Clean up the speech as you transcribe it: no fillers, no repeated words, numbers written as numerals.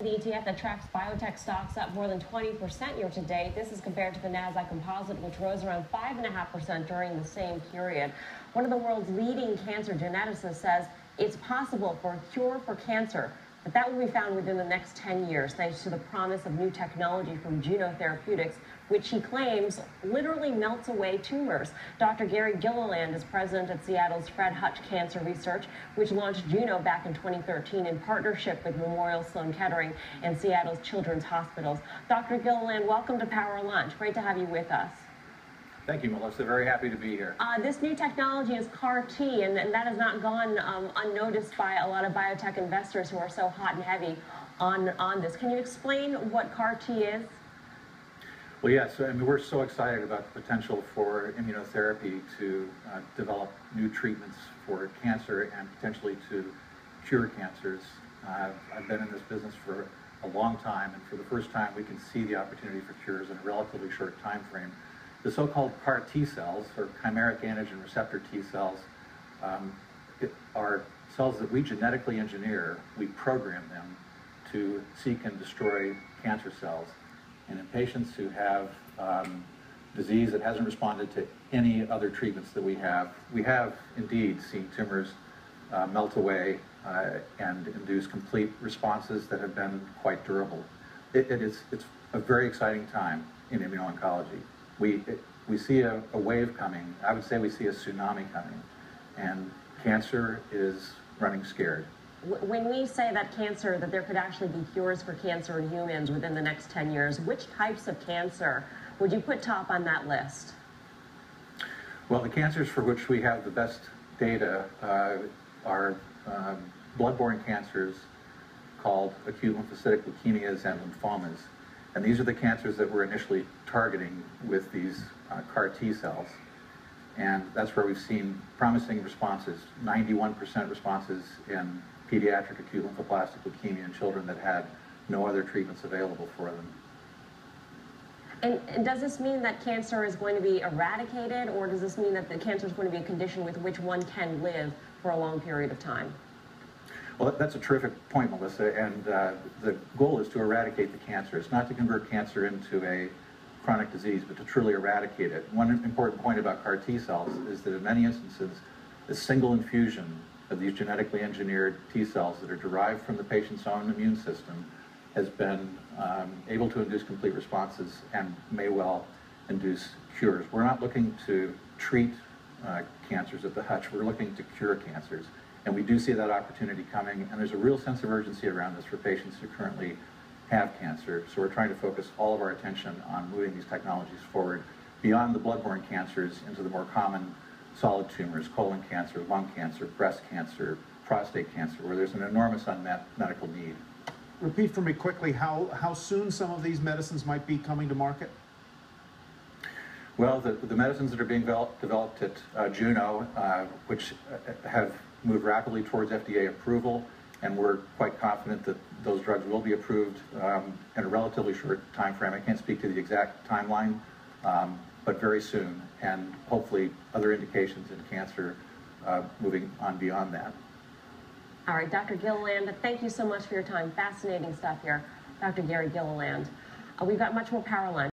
The ETF that tracks biotech stocks up more than 20% year to date. This is compared to the Nasdaq Composite, which rose around 5.5% during the same period. One of the world's leading cancer geneticists says it's possible for a cure for cancer, but that will be found within the next 10 years, thanks to the promise of new technology from Juno Therapeutics, which he claims literally melts away tumors. Dr. Gary Gilliland is president at Seattle's Fred Hutch Cancer Research, which launched Juno back in 2013 in partnership with Memorial Sloan Kettering and Seattle's Children's Hospitals. Dr. Gilliland, welcome to Power Lunch. Great to have you with us. Thank you, Melissa. Very happy to be here. This new technology is CAR T, and that has not gone unnoticed by a lot of biotech investors who are so hot and heavy on this. Can you explain what CAR T is? Well, yes. I mean, we're so excited about the potential for immunotherapy to develop new treatments for cancer and potentially to cure cancers. I've been in this business for a long time, and for the first time, we can see the opportunity for cures in a relatively short time frame. The so-called CAR T cells, or chimeric antigen receptor T cells, are cells that we genetically engineer. We program them to seek and destroy cancer cells. And in patients who have disease that hasn't responded to any other treatments that we have indeed seen tumors melt away and induce complete responses that have been quite durable. It's a very exciting time in immuno-oncology. We see a wave coming. I would say we see a tsunami coming, and cancer is running scared. When we say that there could actually be cures for cancer in humans within the next 10 years, which types of cancer would you put top on that list? Well, the cancers for which we have the best data are blood-borne cancers called acute lymphocytic leukemias and lymphomas. And these are the cancers that we're initially targeting with these CAR T cells. And that's where we've seen promising responses, 91% responses in pediatric acute lymphoblastic leukemia in children that had no other treatments available for them. And does this mean that cancer is going to be eradicated, or does this mean that the cancer is going to be a condition with which one can live for a long period of time? Well, that's a terrific point, Melissa, and the goal is to eradicate the cancer. It's not to convert cancer into a chronic disease, but to truly eradicate it. One important point about CAR T cells is that in many instances, a single infusion of these genetically engineered T cells that are derived from the patient's own immune system has been able to induce complete responses and may well induce cures. We're not looking to treat cancers at the Hutch, we're looking to cure cancers. And we do see that opportunity coming, and there's a real sense of urgency around this for patients who currently have cancer. So we're trying to focus all of our attention on moving these technologies forward beyond the blood-borne cancers into the more common solid tumors, colon cancer, lung cancer, breast cancer, prostate cancer, where there's an enormous unmet medical need. Repeat for me quickly how soon some of these medicines might be coming to market? Well, the medicines that are being developed at Juno, which have moved rapidly towards FDA approval, and we're quite confident that those drugs will be approved in a relatively short time frame. I can't speak to the exact timeline, but very soon, and hopefully other indications in cancer moving on beyond that. All right, Dr. Gilliland, thank you so much for your time. Fascinating stuff here. Dr. Gary Gilliland. We've got much more Power Lunch.